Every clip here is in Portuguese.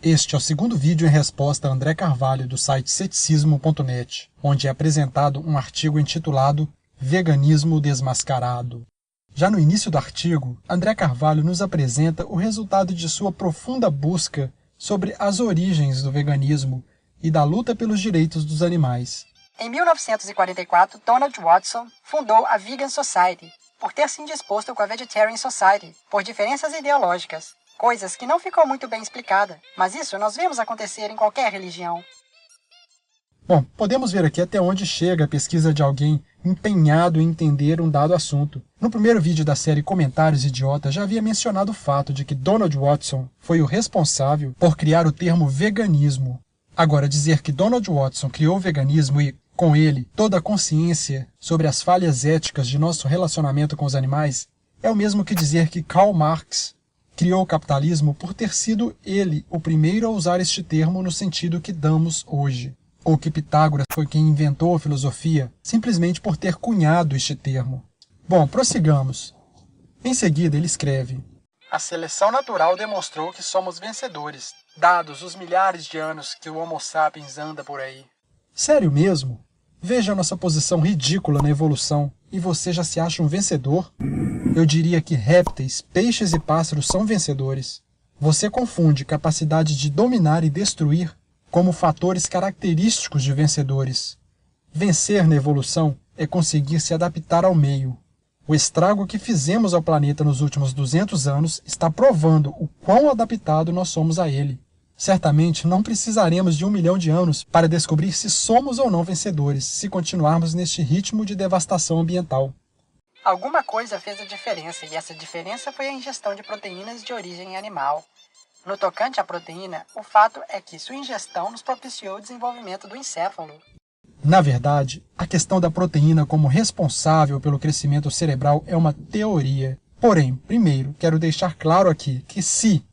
Este é o segundo vídeo em resposta a André Carvalho, do site ceticismo.net, onde é apresentado um artigo intitulado Veganismo Desmascarado. Já no início do artigo, André Carvalho nos apresenta o resultado de sua profunda busca sobre as origens do veganismo e da luta pelos direitos dos animais. Em 1944, Donald Watson fundou a Vegan Society, por ter se indisposto com a Vegetarian Society, por diferenças ideológicas. Coisas que não ficou muito bem explicada, mas isso nós vemos acontecer em qualquer religião. Bom, podemos ver aqui até onde chega a pesquisa de alguém empenhado em entender um dado assunto. No primeiro vídeo da série Comentários Idiotas, já havia mencionado o fato de que Donald Watson foi o responsável por criar o termo veganismo. Agora, dizer que Donald Watson criou o veganismo e, com ele, toda a consciência sobre as falhas éticas de nosso relacionamento com os animais é o mesmo que dizer que Karl Marx criou o capitalismo por ter sido ele o primeiro a usar este termo no sentido que damos hoje, ou que Pitágoras foi quem inventou a filosofia simplesmente por ter cunhado este termo. Bom, prossigamos. Em seguida ele escreve: a seleção natural demonstrou que somos vencedores, dados os milhares de anos que o Homo sapiens anda por aí. Sério mesmo? Veja a nossa posição ridícula na evolução, e você já se acha um vencedor? Eu diria que répteis, peixes e pássaros são vencedores. Você confunde capacidade de dominar e destruir como fatores característicos de vencedores. Vencer na evolução é conseguir se adaptar ao meio. O estrago que fizemos ao planeta nos últimos 200 anos está provando o quão adaptado nós somos a ele. Certamente não precisaremos de 1 milhão de anos para descobrir se somos ou não vencedores, se continuarmos neste ritmo de devastação ambiental. Alguma coisa fez a diferença, e essa diferença foi a ingestão de proteínas de origem animal. No tocante à proteína, o fato é que sua ingestão nos propiciou o desenvolvimento do encéfalo. Na verdade, a questão da proteína como responsável pelo crescimento cerebral é uma teoria. Porém, primeiro, quero deixar claro aqui que se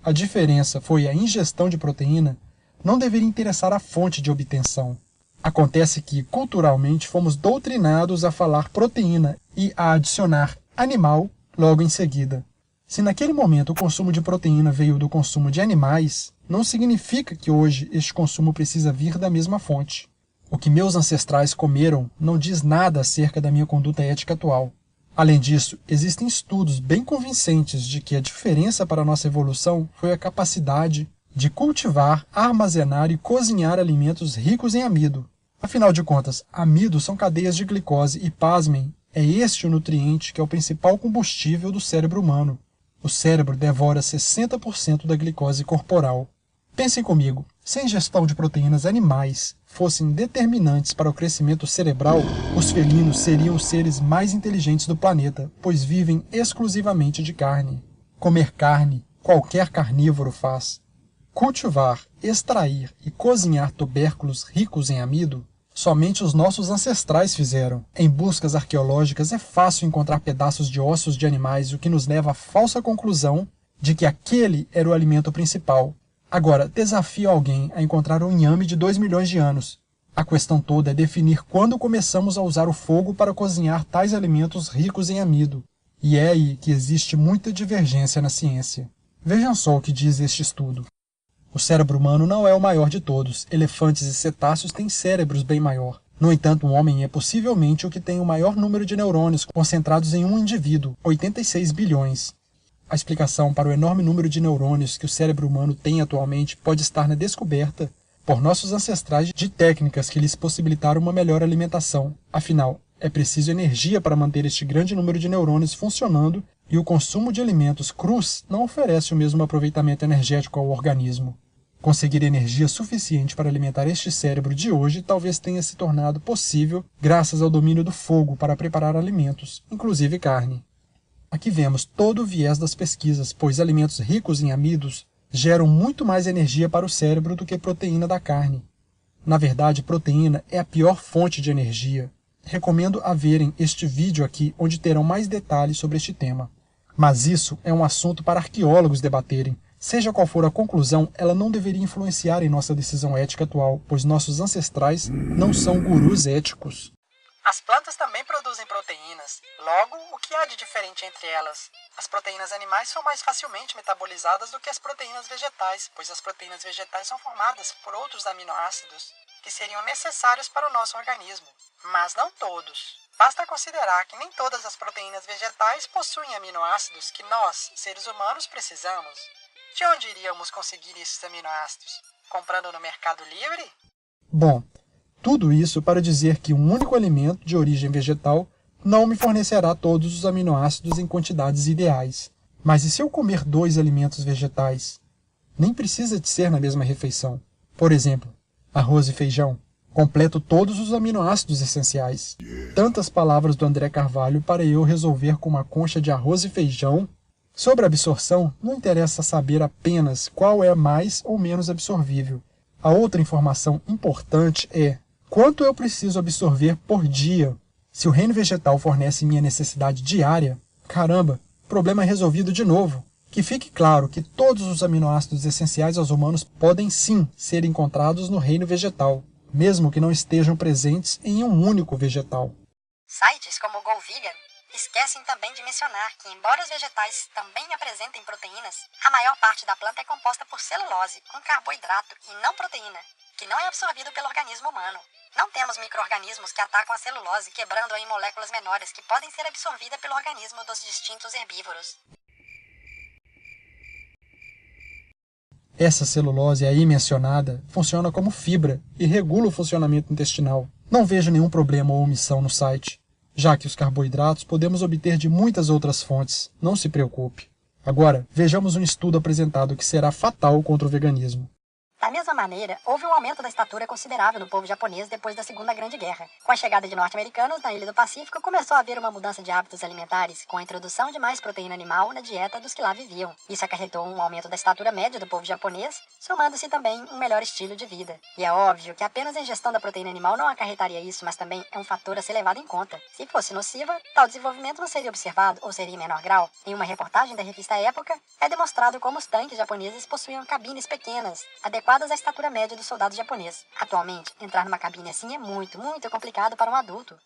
a diferença foi a ingestão de proteína, não deveria interessar a fonte de obtenção. Acontece que, culturalmente, fomos doutrinados a falar proteína e a adicionar animal logo em seguida. Se naquele momento o consumo de proteína veio do consumo de animais, não significa que hoje este consumo precisa vir da mesma fonte. O que meus ancestrais comeram não diz nada acerca da minha conduta ética atual. Além disso, existem estudos bem convincentes de que a diferença para a nossa evolução foi a capacidade de cultivar, armazenar e cozinhar alimentos ricos em amido. Afinal de contas, amido são cadeias de glicose e, pasmem, é este o nutriente que é o principal combustível do cérebro humano. O cérebro devora 60% da glicose corporal. Pensem comigo, se a ingestão de proteínas animais fossem determinantes para o crescimento cerebral, os felinos seriam os seres mais inteligentes do planeta, pois vivem exclusivamente de carne. Comer carne, qualquer carnívoro faz. Cultivar, extrair e cozinhar tubérculos ricos em amido, somente os nossos ancestrais fizeram. Em buscas arqueológicas é fácil encontrar pedaços de ossos de animais, o que nos leva à falsa conclusão de que aquele era o alimento principal. Agora, desafio alguém a encontrar um inhame de 2 milhões de anos. A questão toda é definir quando começamos a usar o fogo para cozinhar tais alimentos ricos em amido. E é aí que existe muita divergência na ciência. Vejam só o que diz este estudo. O cérebro humano não é o maior de todos. Elefantes e cetáceos têm cérebros bem maior. No entanto, o homem é possivelmente o que tem o maior número de neurônios concentrados em um indivíduo, 86 bilhões. A explicação para o enorme número de neurônios que o cérebro humano tem atualmente pode estar na descoberta, por nossos ancestrais, de técnicas que lhes possibilitaram uma melhor alimentação. Afinal, é preciso energia para manter este grande número de neurônios funcionando, e o consumo de alimentos crus não oferece o mesmo aproveitamento energético ao organismo. Conseguir energia suficiente para alimentar este cérebro de hoje talvez tenha se tornado possível graças ao domínio do fogo para preparar alimentos, inclusive carne. Aqui vemos todo o viés das pesquisas, pois alimentos ricos em amidos geram muito mais energia para o cérebro do que proteína da carne. Na verdade, proteína é a pior fonte de energia. Recomendo a verem este vídeo aqui, onde terão mais detalhes sobre este tema. Mas isso é um assunto para arqueólogos debaterem. Seja qual for a conclusão, ela não deveria influenciar em nossa decisão ética atual, pois nossos ancestrais não são gurus éticos. As plantas também produzem proteínas. Logo, o que há de diferente entre elas? As proteínas animais são mais facilmente metabolizadas do que as proteínas vegetais, pois as proteínas vegetais são formadas por outros aminoácidos que seriam necessários para o nosso organismo, mas não todos. Basta considerar que nem todas as proteínas vegetais possuem aminoácidos que nós, seres humanos, precisamos. De onde iríamos conseguir esses aminoácidos? Comprando no Mercado Livre? Bom, tudo isso para dizer que um único alimento de origem vegetal não me fornecerá todos os aminoácidos em quantidades ideais. Mas e se eu comer 2 alimentos vegetais? Nem precisa de ser na mesma refeição. Por exemplo, arroz e feijão. Completo todos os aminoácidos essenciais. Tantas palavras do André Carvalho para eu resolver com uma concha de arroz e feijão. Sobre a absorção, não interessa saber apenas qual é mais ou menos absorvível. A outra informação importante é quanto eu preciso absorver por dia. Se o reino vegetal fornece minha necessidade diária, caramba, problema resolvido de novo. Que fique claro que todos os aminoácidos essenciais aos humanos podem sim ser encontrados no reino vegetal, mesmo que não estejam presentes em um único vegetal. Sites como o GoVegan esquecem também de mencionar que, embora os vegetais também apresentem proteínas, a maior parte da planta é composta por celulose, um carboidrato e não proteína, que não é absorvido pelo organismo humano. Não temos micro-organismos que atacam a celulose, quebrando-a em moléculas menores que podem ser absorvidas pelo organismo dos distintos herbívoros. Essa celulose aí mencionada funciona como fibra e regula o funcionamento intestinal. Não vejo nenhum problema ou omissão no site, já que os carboidratos podemos obter de muitas outras fontes, não se preocupe. Agora, vejamos um estudo apresentado que será fatal contra o veganismo. Da mesma maneira, houve um aumento da estatura considerável no povo japonês depois da Segunda Grande Guerra. Com a chegada de norte-americanos na Ilha do Pacífico, começou a haver uma mudança de hábitos alimentares, com a introdução de mais proteína animal na dieta dos que lá viviam. Isso acarretou um aumento da estatura média do povo japonês, somando-se também um melhor estilo de vida. E é óbvio que apenas a ingestão da proteína animal não acarretaria isso, mas também é um fator a ser levado em conta. Se fosse nociva, tal desenvolvimento não seria observado ou seria em menor grau. Em uma reportagem da revista Época, é demonstrado como os tanques japoneses possuíam cabines pequenas, adequadas à estatura média do soldado japonês. Atualmente, entrar numa cabine assim é muito complicado para um adulto.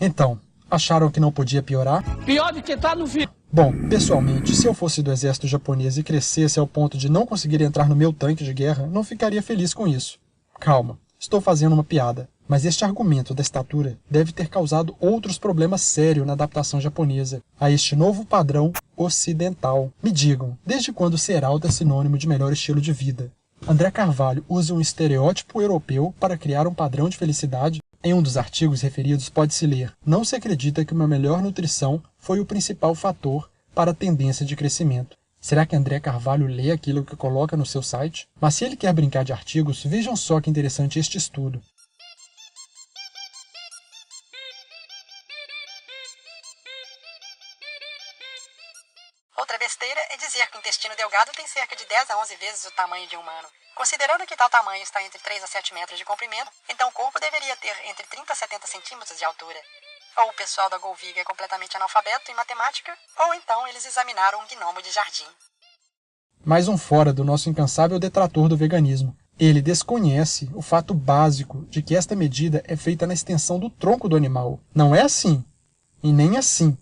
Então, acharam que não podia piorar? Pior do que tá no vídeo. Bom, pessoalmente, se eu fosse do exército japonês e crescesse ao ponto de não conseguir entrar no meu tanque de guerra, não ficaria feliz com isso. Calma, estou fazendo uma piada. Mas este argumento da estatura deve ter causado outros problemas sérios na adaptação japonesa a este novo padrão ocidental. Me digam, desde quando ser alto é sinônimo de melhor estilo de vida? André Carvalho usa um estereótipo europeu para criar um padrão de felicidade? Em um dos artigos referidos pode-se ler: não se acredita que uma melhor nutrição foi o principal fator para a tendência de crescimento. Será que André Carvalho lê aquilo que coloca no seu site? Mas se ele quer brincar de artigos, vejam só que interessante este estudo. Outra besteira é dizer que o intestino delgado tem cerca de 10 a 11 vezes o tamanho de um humano. Considerando que tal tamanho está entre 3 a 7 metros de comprimento, então o corpo deveria ter entre 30 a 70 centímetros de altura. Ou o pessoal da GoVegan é completamente analfabeto em matemática, ou então eles examinaram um gnomo de jardim. Mais um fora do nosso incansável detrator do veganismo. Ele desconhece o fato básico de que esta medida é feita na extensão do tronco do animal. Não é assim, e nem assim.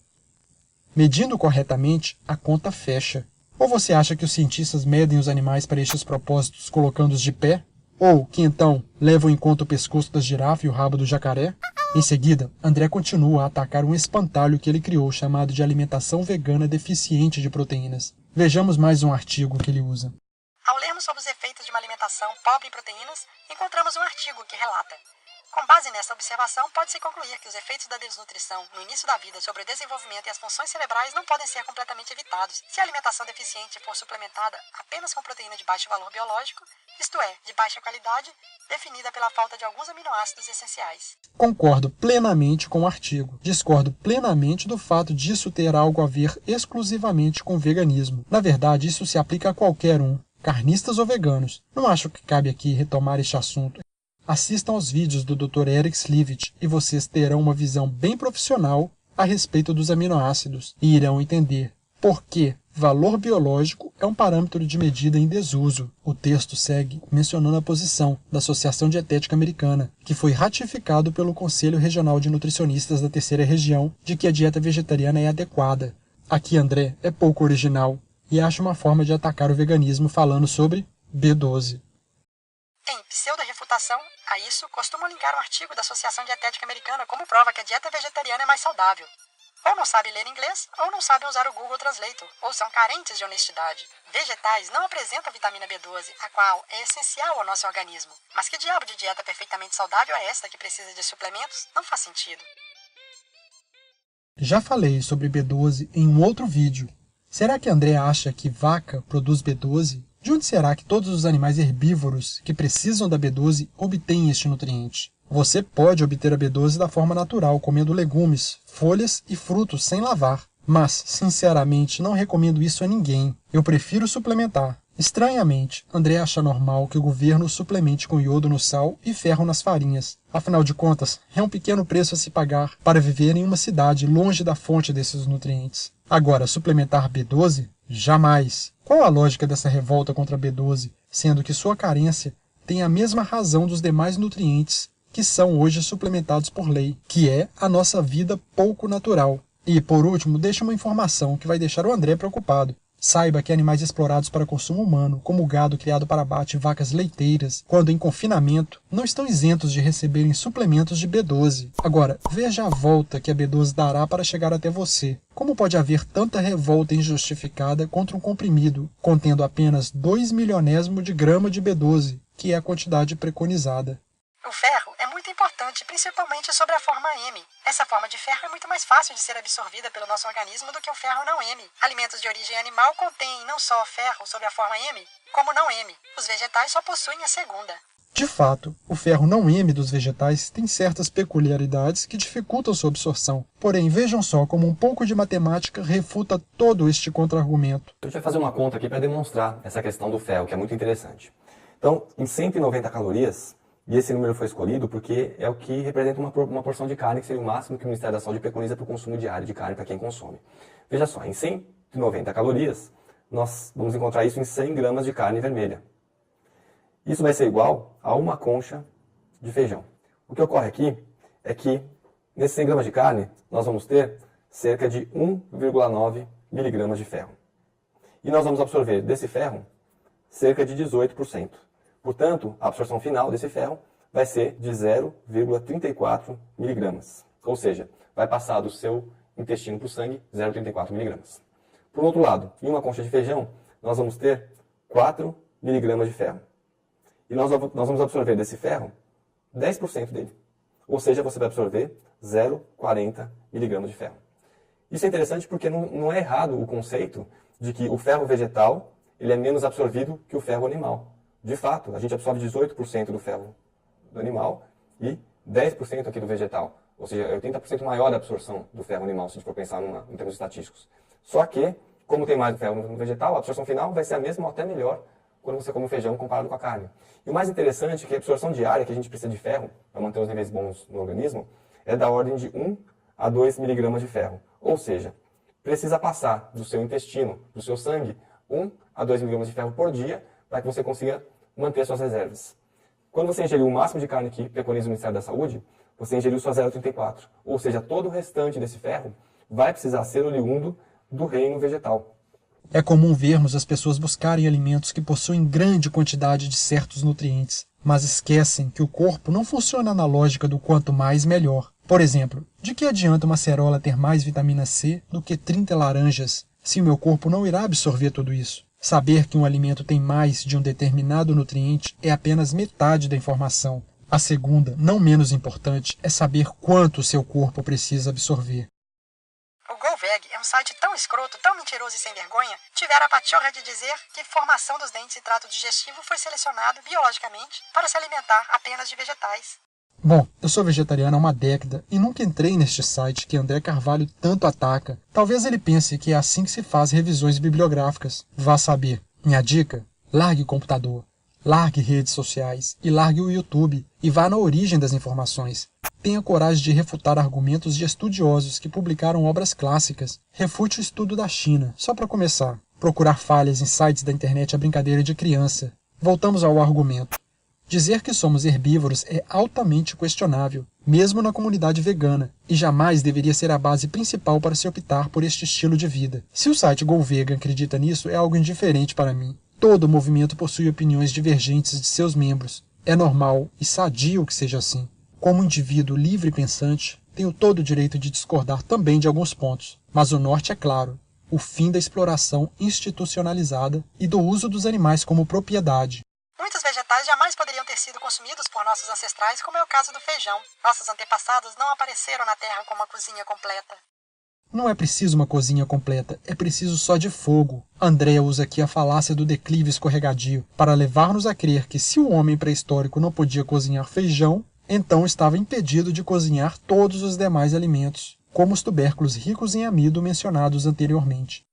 Medindo corretamente, a conta fecha. Ou você acha que os cientistas medem os animais para estes propósitos colocando-os de pé? Ou que então levam em conta o pescoço da girafa e o rabo do jacaré? Em seguida, André continua a atacar um espantalho que ele criou chamado de alimentação vegana deficiente de proteínas. Vejamos mais um artigo que ele usa. Ao lermos sobre os efeitos de uma alimentação pobre em proteínas, encontramos um artigo que relata: com base nessa observação, pode-se concluir que os efeitos da desnutrição no início da vida sobre o desenvolvimento e as funções cerebrais não podem ser completamente evitados se a alimentação deficiente for suplementada apenas com proteína de baixo valor biológico, isto é, de baixa qualidade, definida pela falta de alguns aminoácidos essenciais. Concordo plenamente com o artigo. Discordo plenamente do fato disso ter algo a ver exclusivamente com veganismo. Na verdade, isso se aplica a qualquer um, carnistas ou veganos. Não acho que cabe aqui retomar este assunto. Assistam aos vídeos do Dr. Eric Slivit e vocês terão uma visão bem profissional a respeito dos aminoácidos e irão entender por que valor biológico é um parâmetro de medida em desuso. O texto segue mencionando a posição da Associação Dietética Americana, que foi ratificado pelo Conselho Regional de Nutricionistas da Terceira Região, de que a dieta vegetariana é adequada. Aqui André é pouco original e acha uma forma de atacar o veganismo falando sobre B12. Em pseudo-refutação a isso, costumam linkar um artigo da Associação Dietética Americana como prova que a dieta vegetariana é mais saudável. Ou não sabem ler inglês, ou não sabem usar o Google Translator, ou são carentes de honestidade. Vegetais não apresentam vitamina B12, a qual é essencial ao nosso organismo. Mas que diabo de dieta perfeitamente saudável é esta que precisa de suplementos? Não faz sentido. Já falei sobre B12 em um outro vídeo. Será que André acha que vaca produz B12? De onde será que todos os animais herbívoros que precisam da B12 obtêm este nutriente? Você pode obter a B12 da forma natural, comendo legumes, folhas e frutos sem lavar. Mas, sinceramente, não recomendo isso a ninguém. Eu prefiro suplementar. Estranhamente, André acha normal que o governo suplemente com iodo no sal e ferro nas farinhas. Afinal de contas, é um pequeno preço a se pagar para viver em uma cidade longe da fonte desses nutrientes. Agora, suplementar B12? Jamais! Qual a lógica dessa revolta contra a B12, sendo que sua carência tem a mesma razão dos demais nutrientes que são hoje suplementados por lei, que é a nossa vida pouco natural? E, por último, deixa uma informação que vai deixar o André preocupado. Saiba que animais explorados para consumo humano, como o gado criado para abate e vacas leiteiras, quando em confinamento, não estão isentos de receberem suplementos de B12. Agora, veja a volta que a B12 dará para chegar até você. Como pode haver tanta revolta injustificada contra um comprimido contendo apenas 2 milionésimo de grama de B12, que é a quantidade preconizada? O ferro é muito importante, principalmente sobre a forma M. Essa forma de ferro é muito mais fácil de ser absorvida pelo nosso organismo do que o ferro não M. Alimentos de origem animal contêm não só ferro sob a forma M, como não M. Os vegetais só possuem a segunda. De fato, o ferro não M dos vegetais tem certas peculiaridades que dificultam sua absorção. Porém, vejam só como um pouco de matemática refuta todo este contra-argumento. A gente vai fazer uma conta aqui para demonstrar essa questão do ferro, que é muito interessante. Então, em 190 calorias, e esse número foi escolhido porque é o que representa uma porção de carne, que seria o máximo que o Ministério da Saúde preconiza para o consumo diário de carne para quem consome. Veja só, em 190 calorias, nós vamos encontrar isso em 100 gramas de carne vermelha. Isso vai ser igual a uma concha de feijão. O que ocorre aqui é que, nesses 100 gramas de carne, nós vamos ter cerca de 1,9 miligramas de ferro. E nós vamos absorver desse ferro cerca de 18%. Portanto, a absorção final desse ferro vai ser de 0,34 miligramas. Ou seja, vai passar do seu intestino para o sangue 0,34 miligramas. Por outro lado, em uma concha de feijão, nós vamos ter 4 miligramas de ferro. E nós vamos absorver desse ferro 10% dele. Ou seja, você vai absorver 0,40 miligramas de ferro. Isso é interessante porque não é errado o conceito de que o ferro vegetal ele é menos absorvido que o ferro animal. De fato, a gente absorve 18% do ferro do animal e 10% aqui do vegetal. Ou seja, é 80% maior a absorção do ferro animal, se a gente for pensar em termos estatísticos. Só que, como tem mais ferro no vegetal, a absorção final vai ser a mesma ou até melhor quando você come o feijão comparado com a carne. E o mais interessante é que a absorção diária que a gente precisa de ferro, para manter os níveis bons no organismo, é da ordem de 1 a 2 miligramas de ferro. Ou seja, precisa passar do seu intestino, do seu sangue, 1 a 2 miligramas de ferro por dia, para que você consiga manter suas reservas. Quando você ingeriu o máximo de carne que preconiza o Ministério da Saúde, você ingeriu só 0,34. Ou seja, todo o restante desse ferro vai precisar ser oriundo do reino vegetal. É comum vermos as pessoas buscarem alimentos que possuem grande quantidade de certos nutrientes, mas esquecem que o corpo não funciona na lógica do quanto mais melhor. Por exemplo, de que adianta uma acerola ter mais vitamina C do que 30 laranjas, se o meu corpo não irá absorver tudo isso? Saber que um alimento tem mais de um determinado nutriente é apenas metade da informação. A segunda, não menos importante, é saber quanto o seu corpo precisa absorver. O GoVeg é um site tão escroto, tão mentiroso e sem vergonha, tiveram a pachorra de dizer que formação dos dentes e trato digestivo foi selecionado biologicamente para se alimentar apenas de vegetais. Bom, eu sou vegetariano há uma década e nunca entrei neste site que André Carvalho tanto ataca. Talvez ele pense que é assim que se faz revisões bibliográficas. Vá saber. Minha dica? Largue o computador. Largue redes sociais e largue o YouTube e vá na origem das informações. Tenha coragem de refutar argumentos de estudiosos que publicaram obras clássicas. Refute o estudo da China, só para começar. Procurar falhas em sites da internet é brincadeira de criança. Voltamos ao argumento. Dizer que somos herbívoros é altamente questionável, mesmo na comunidade vegana, e jamais deveria ser a base principal para se optar por este estilo de vida. Se o site GoVegan acredita nisso, é algo indiferente para mim. Todo movimento possui opiniões divergentes de seus membros. É normal e sadio que seja assim. Como indivíduo livre e pensante, tenho todo o direito de discordar também de alguns pontos, mas o norte é claro: o fim da exploração institucionalizada e do uso dos animais como propriedade. Muitos vegetais jamais poderiam ter sido consumidos por nossos ancestrais, como é o caso do feijão. Nossos antepassados não apareceram na Terra com uma cozinha completa. Não é preciso uma cozinha completa, é preciso só de fogo. André usa aqui a falácia do declive escorregadio para levar-nos a crer que se o homem pré-histórico não podia cozinhar feijão, então estava impedido de cozinhar todos os demais alimentos, como os tubérculos ricos em amido mencionados anteriormente.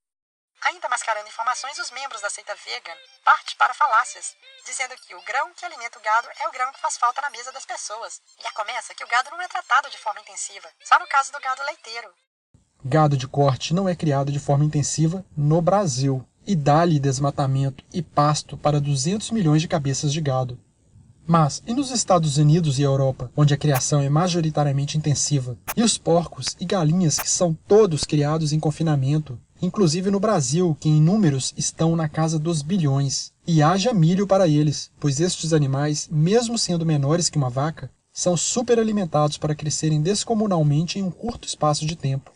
Ainda mascarando informações, os membros da seita vegan partem para falácias, dizendo que o grão que alimenta o gado é o grão que faz falta na mesa das pessoas. E já começa que o gado não é tratado de forma intensiva, só no caso do gado leiteiro. Gado de corte não é criado de forma intensiva no Brasil, e dá-lhe desmatamento e pasto para 200 milhões de cabeças de gado. Mas, e nos Estados Unidos e Europa, onde a criação é majoritariamente intensiva? E os porcos e galinhas que são todos criados em confinamento? Inclusive no Brasil, que em números estão na casa dos bilhões. E haja milho para eles, pois estes animais, mesmo sendo menores que uma vaca, são superalimentados para crescerem descomunalmente em um curto espaço de tempo.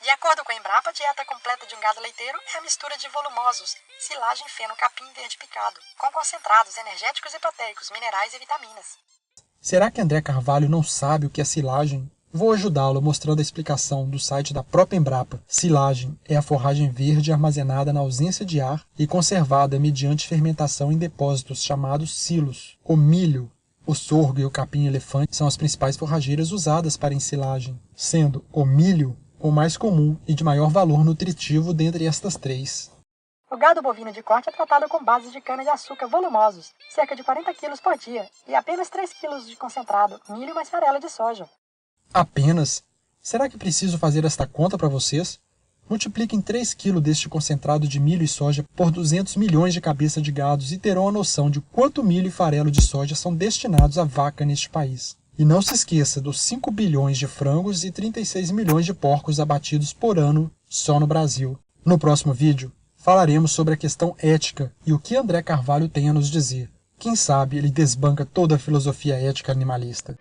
De acordo com a Embrapa, a dieta completa de um gado leiteiro é a mistura de volumosos, silagem, feno, capim verde picado, com concentrados energéticos e proteicos, minerais e vitaminas. Será que André Carvalho não sabe o que é silagem? Vou ajudá-lo mostrando a explicação do site da própria Embrapa. Silagem é a forragem verde armazenada na ausência de ar e conservada mediante fermentação em depósitos chamados silos. O milho, o sorgo e o capim-elefante são as principais forrageiras usadas para ensilagem, sendo o milho o mais comum e de maior valor nutritivo dentre estas três. O gado bovino de corte é tratado com bases de cana-de-açúcar volumosos, cerca de 40 kg por dia, e apenas 3 kg de concentrado, milho mais farelo de soja. Apenas? Será que preciso fazer esta conta para vocês? Multipliquem 3 kg deste concentrado de milho e soja por 200 milhões de cabeças de gados e terão a noção de quanto milho e farelo de soja são destinados à vaca neste país. E não se esqueça dos 5 bilhões de frangos e 36 milhões de porcos abatidos por ano só no Brasil. No próximo vídeo, falaremos sobre a questão ética e o que André Carvalho tem a nos dizer. Quem sabe ele desbanca toda a filosofia ética animalista.